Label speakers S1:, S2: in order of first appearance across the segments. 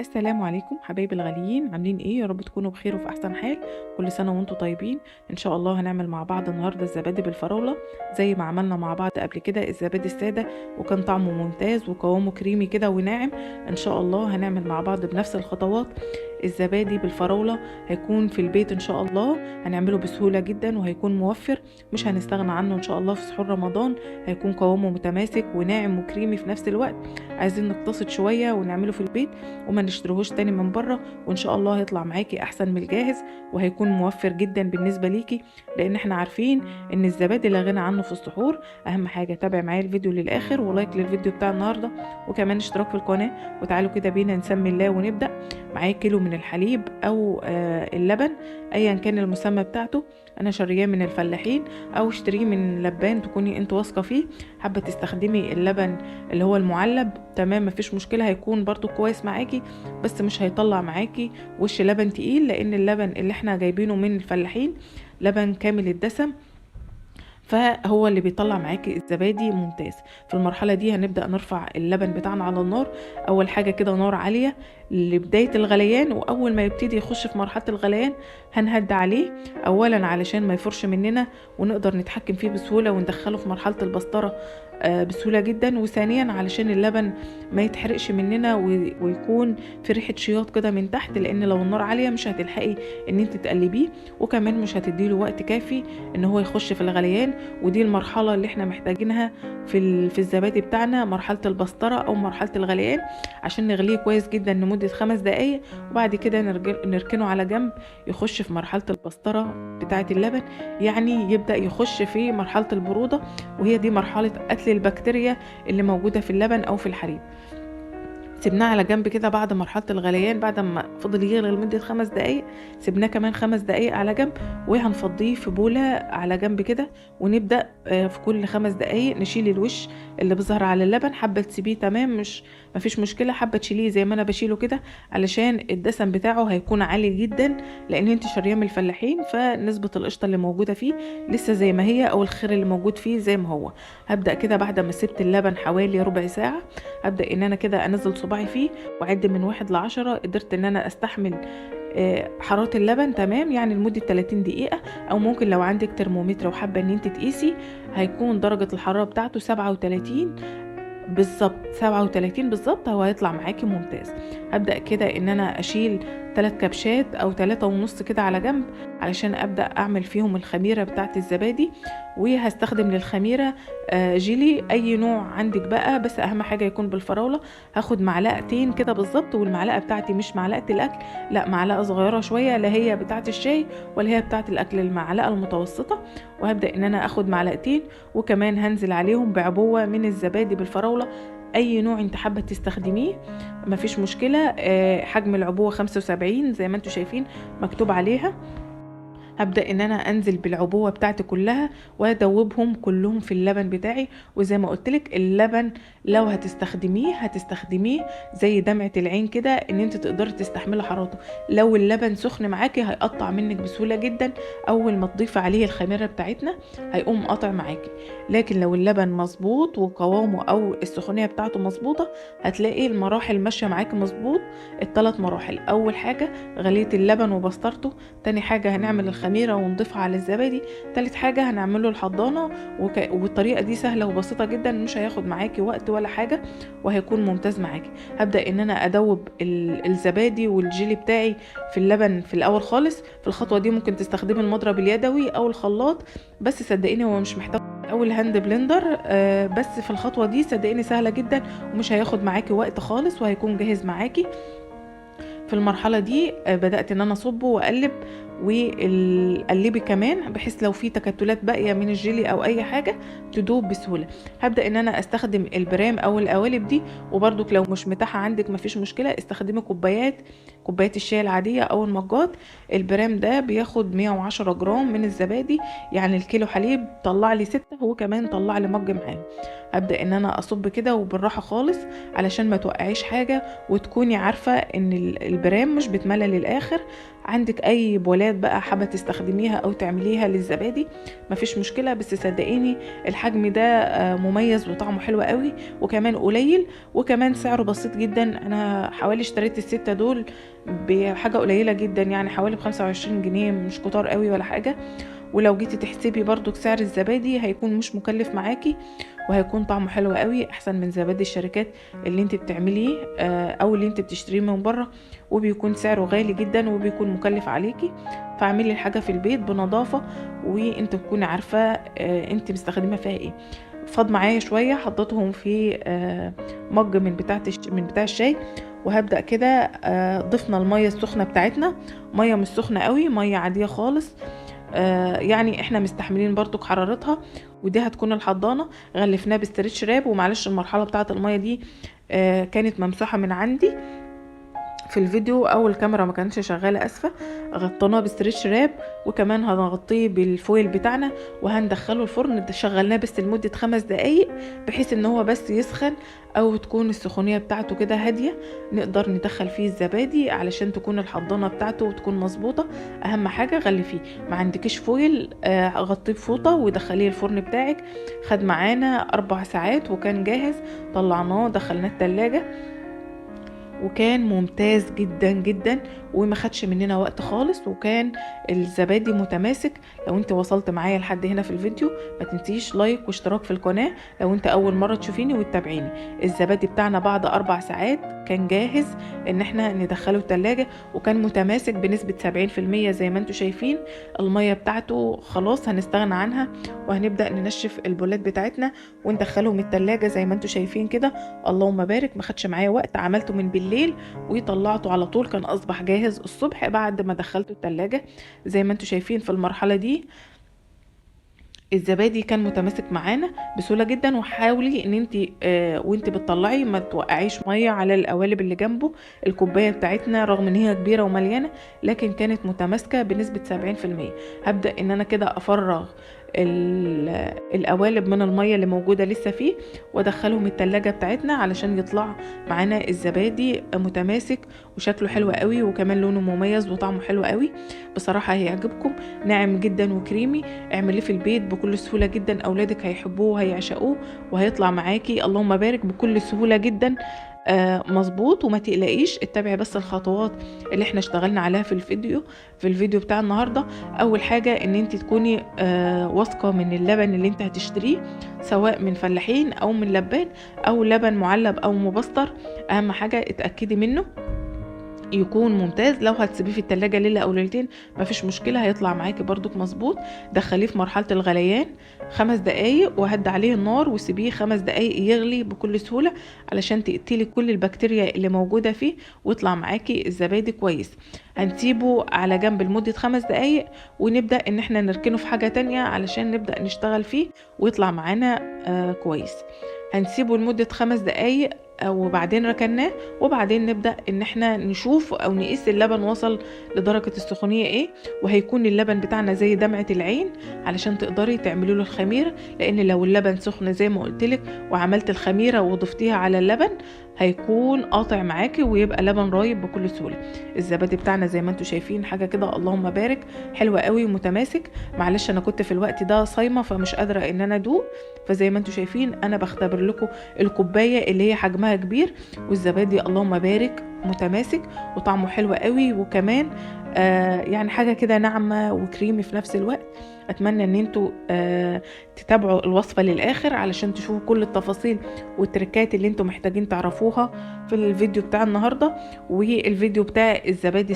S1: السلام عليكم حبايبي الغاليين، عاملين ايه؟ يا رب تكونوا بخير وفي احسن حال. كل سنه وانتم طيبين. ان شاء الله هنعمل مع بعض النهارده الزبادي بالفراوله زي ما عملنا مع بعض قبل كده الزبادي الساده، وكان طعمه ممتاز وقوامه كريمي كده وناعم. ان شاء الله هنعمل مع بعض بنفس الخطوات الزبادي بالفراوله. هيكون في البيت ان شاء الله، هنعمله بسهوله جدا وهيكون موفر، مش هنستغنى عنه ان شاء الله في سحور رمضان. هيكون قوامه متماسك وناعم وكريمي في نفس الوقت. عايزين نقتصد شويه ونعمله في البيت وما نشتريهوش تاني من بره، وان شاء الله هيطلع معاكي احسن من الجاهز، وهيكون موفر جدا بالنسبه ليكي، لان احنا عارفين ان الزبادي لا غنى عنه في السحور. اهم حاجه تابع معايا الفيديو للاخر ولايك للفيديو بتاع النهارده، وكمان اشتراك في القناه. وتعالوا كده بينا نسمي الله ونبدا. معايا كيلو من الحليب او اللبن ايا كان المسمى بتاعته. انا شارياه من الفلاحين او اشتريه من لبان تكوني انت واثقه فيه. حابه تستخدمي اللبن اللي هو المعلب تمام، مفيش مشكله، هيكون برضو كويس معاكي، بس مش هيطلع معاكي وش لبن تقيل، لان اللبن اللي احنا جايبينه من الفلاحين لبن كامل الدسم، فهو اللي بيطلع معاكي الزبادي ممتاز. في المرحلة دي هنبدأ نرفع اللبن بتاعنا على النار. أول حاجة كده نار عالية لبداية الغليان، وأول ما يبتدي يخش في مرحلة الغليان هنهد عليه، أولا علشان ما يفرش مننا ونقدر نتحكم فيه بسهولة وندخله في مرحلة البسطرة بسهولة جدا، وثانيا علشان اللبن ما يتحرقش مننا ويكون في ريحة شياط كده من تحت، لأن لو النار عالية مش هتلحقي ان انت تقلبيه، وكمان مش هتديله وقت كافي ان هو يخش في الغليان. ودي المرحلة اللي احنا محتاجينها في الزبادي بتاعنا، مرحلة البسطرة او مرحلة الغليان، عشان نغليه كويس جدا لمدة 5 دقايق، وبعد كده نركنه على جنب يخش في مرحلة البسطرة بتاعة اللبن، يعني يبدأ يخش في مرحلة البرودة، وهي دي مرحلة قتل البكتيريا اللي موجودة في اللبن او في الحليب. سيبناه على جنب كده بعد مرحلة الغليان، بعد ما فضل يغلي لمدة 5 دقايق سيبناه كمان 5 دقايق على جنب، وهنفضيه في بولة على جنب كده. ونبدأ في كل 5 دقايق نشيل الوش اللي بيظهر على اللبن. حابة تسيبيه تمام، مش مفيش مشكلة، حابة تشيليه زي ما انا بشيله كده علشان الدسم بتاعه هيكون عالي جدا، لان انت شاريه من الفلاحين، فنسبة القشطة اللي موجودة فيه لسه زي ما هي، او الخير اللي موجود فيه زي ما هو. هبدأ كده بعد ما سبت اللبن حوالي ربع ساعة، ابدا ان انا كده انزل صباعي فيه واعد من 1 ل10. قدرت ان انا استحمل حرارة اللبن تمام، يعني لمدة 30 دقيقة. او ممكن لو عندك ترمومتر وحابة ان انت تقيسي، هيكون درجة الحرارة بتاعته 37 بالظبط، 37 بالظبط، هو هيطلع معاكي ممتاز. هبدأ كده ان انا اشيل 3 كبشات او 3.5 كده على جنب، علشان ابدأ اعمل فيهم الخميرة بتاعت الزبادي. وهستخدم للخميرة جيلي اي نوع عندك بقى، بس اهم حاجة يكون بالفراولة. هاخد معلقتين كده بالظبط، والمعلقة بتاعتي مش معلقة الاكل، لا معلقة صغيرة شوية، لا هي بتاعت الشاي ولا هي بتاعت الاكل، المعلقة المتوسطة. وهبدأ ان انا اخد معلقتين، وكمان هنزل عليهم بعبوة من الزبادي بالفراولة، اي نوع انت حابه تستخدميه مفيش مشكله. حجم العبوه 75 زي ما انتم شايفين مكتوب عليها. هبدأ ان انا انزل بالعبوة بتاعتي كلها وادوبهم كلهم في اللبن بتاعي. وزي ما قلتلك اللبن لو هتستخدميه زي دمعة العين كده، ان انت تقدري تستحملي حرارته. لو اللبن سخن معاكي هيقطع منك بسهولة جدا، اول ما تضيفي عليه الخميرة بتاعتنا هيقوم قاطع معاكي. لكن لو اللبن مظبوط وقوامه او السخونية بتاعته مظبوطة، هتلاقي المراحل ماشية معاكي مظبوط. ال3 مراحل، اول حاجة غلية اللبن وبسطرته، تاني حاجة هنعمل الخميرة ونضيفها على الزبادي، تالت حاجة هنعمله الحضانة. وبالطريقة دي سهلة وبسيطة جدا، مش هياخد معاكي وقت ولا حاجة، وهيكون ممتاز معاكي. هبدأ ان انا ادوب الزبادي والجيلي بتاعي في اللبن في الاول خالص. في الخطوة دي ممكن تستخدمي المضرب اليدوي او الخلاط، بس صدقيني هو مش محتاج او الهاند بلندر. بس في الخطوة دي صدقيني سهلة جدا، ومش هياخد معاكي وقت خالص، وهيكون جاهز معاكي. في المرحلة دي بدأت ان انا اصبه واقلب، وقلبي كمان بحيث لو في تكتلات باقية من الجيلي او اي حاجة تدوب بسهولة. هبدأ ان انا استخدم البرام او القوالب دي، وبرضك لو مش متاحة عندك مفيش مشكلة، استخدمي كوبايات الشاي العادية او المجات. البرام ده بياخد 110 جرام من الزبادي، يعني الكيلو حليب طلع لي 6، هو كمان طلع لي مج معاه. هبدأ ان انا اصب كده وبالراحة خالص علشان ما توقعيش حاجة، وتكوني عارفة ان البرام مش بتملى للاخر. عندك اي بولات حاجات بقى حابه تستخدميها او تعمليها للزبادي مفيش مشكله، بس صدقيني الحجم ده مميز وطعمه حلو قوي وكمان قليل وكمان سعره بسيط جدا. انا حوالي اشتريت الستة دول بحاجه قليله جدا، يعني حوالي ب25 جنيه، مش كتار قوي ولا حاجه. ولو جيتي تحسبي برضو سعر الزبادي هيكون مش مكلف معاكي، وهيكون طعمه حلو قوي احسن من زبادي الشركات اللي انت بتعمليه او اللي انت بتشتريه من بره، وبيكون سعره غالي جدا وبيكون مكلف عليكي. فاعملي الحاجه في البيت بنظافه وانت تكوني عارفه انت مستخدمه فيها ايه. فاض معايا شويه حطيتهم في مج من بتاع الشاي، وهبدا كده ضفنا الميه السخنه بتاعتنا، ميه مش سخنه قوي، ميه عاديه خالص، يعني احنا مستحملين برضو حرارتها. ودي هتكون الحضانه، غلفناها باسترتش راب. ومعلش المرحله بتاعه الميه دي كانت ممسوحه من عندي في الفيديو او الكاميرا ما كانتش شغاله، اسفه. غطيناه باسترتش راب، وكمان هنغطيه بالفويل بتاعنا وهندخله الفرن. شغلناه بس لمده 5 دقايق بحيث ان هو بس يسخن او تكون السخونيه بتاعته كده هاديه، نقدر ندخل فيه الزبادي علشان تكون الحضانه بتاعته وتكون مظبوطه. اهم حاجه غلفيه، ما عندكش فويل غطيه بفوطه ودخليه الفرن بتاعك. خد معانا 4 ساعات وكان جاهز. طلعناه دخلناه التلاجة وكان ممتاز جدا جدا وما خدش مننا وقت خالص، وكان الزبادي متماسك. لو انت وصلت معايا لحد هنا في الفيديو ما تنسيش لايك واشتراك في القناة لو انت اول مرة تشوفيني وتتابعيني. الزبادي بتاعنا بعد 4 ساعات كان جاهز ان احنا ندخله التلاجة، وكان متماسك بنسبة 70% زي ما انتوا شايفين. المية بتاعته خلاص هنستغنى عنها، وهنبدأ ننشف البولات بتاعتنا وندخلهم التلاجة زي ما انتوا شايفين كده. اللهم بارك، ما خدش معايا وقت، عملته من بالليل وطلعته على طول، كان اصبح جاهز الصبح بعد ما دخلته التلاجة. زي ما انتوا شايفين في المرحلة دي الزبادي كان متماسك معانا بسهوله جدا. وحاولي ان انت وانت بتطلعي ما توقعيش ميه على القوالب اللي جنبه. الكوبايه بتاعتنا رغم ان هي كبيره ومليانه لكن كانت متماسكه بنسبه 70%. هبدا ان انا كده افرغ القوالب من الميه اللي موجوده لسه فيه وادخلهم التلاجة بتاعتنا علشان يطلع معانا الزبادي متماسك وشكله حلو قوي وكمان لونه مميز وطعمه حلو قوي. بصراحه هيعجبكم، ناعم جدا وكريمي. اعمليه في البيت بكل سهوله جدا، اولادك هيحبوه وهيعشقوه وهيطلع معاكي اللهم بارك بكل سهوله جدا مظبوط. وما تقلقيش، اتبعي بس الخطوات اللي احنا اشتغلنا عليها في الفيديو بتاع النهارده. اول حاجه ان انت تكوني واثقه من اللبن اللي انت هتشتريه، سواء من فلاحين او من لبان او لبن معلب او مبستر. اهم حاجه اتاكدي منه يكون ممتاز. لو هتسيبيه في التلاجة ليلة او ليلتين مفيش مشكلة، هيطلع معاكي برضك مظبوط. دخليه في مرحلة الغليان 5 دقايق وهد عليه النار وسيبيه 5 دقايق يغلي بكل سهولة علشان تقتلي كل البكتيريا اللي موجودة فيه ويطلع معاكي الزبادي كويس. هنسيبه على جنب لمدة 5 دقايق ونبدأ ان احنا نركنه في حاجة تانية علشان نبدأ نشتغل فيه ويطلع معانا كويس. هنسيبه لمدة 5 دقايق وبعدين ركناه، وبعدين نبدأ ان احنا نشوف او نقيس اللبن وصل لدرجة السخونية ايه. وهيكون اللبن بتاعنا زي دمعة العين علشان تقدري تعملي له الخميرة، لان لو اللبن سخن زي ما قلتلك وعملت الخميرة وضفتيها على اللبن هيكون قاطع معاكي ويبقى لبن رايب بكل سهولة. الزبادي بتاعنا زي ما انتوا شايفين حاجة كده اللهم بارك حلوة قوي ومتماسك. معلش انا كنت في الوقت ده صايمة فمش قادرة ان انا ادوق، فزي ما انتوا شايفين انا بختبر لكم الكوباية اللي هي حجمها كبير، والزبادي اللهم بارك متماسك وطعمه حلو قوي وكمان يعني حاجة كده ناعمة وكريمي في نفس الوقت. اتمنى ان انتوا تتابعوا الوصفة للاخر علشان تشوفوا كل التفاصيل والتركات اللي انتوا محتاجين تعرفوها في الفيديو بتاع النهاردة. والفيديو بتاع الزبادي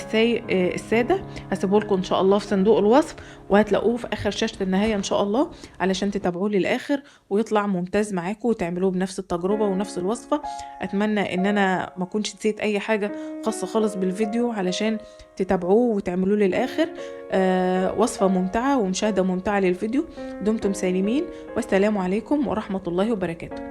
S1: السادة هسيبه لكم ان شاء الله في صندوق الوصف، وهتلاقوه في اخر شاشة النهاية ان شاء الله علشان تتابعوه للاخر ويطلع ممتاز معاكم وتعملوه بنفس التجربة ونفس الوصفة. اتمنى ان انا ما كنتش نسيت اي حاجة خاصة خالص بالفيديو علشان تتابعوه وتعملوه للاخر. وصفة ممتعة ومشاهدة ممتعة للفيديو. دمتم سالمين والسلام عليكم ورحمة الله وبركاته.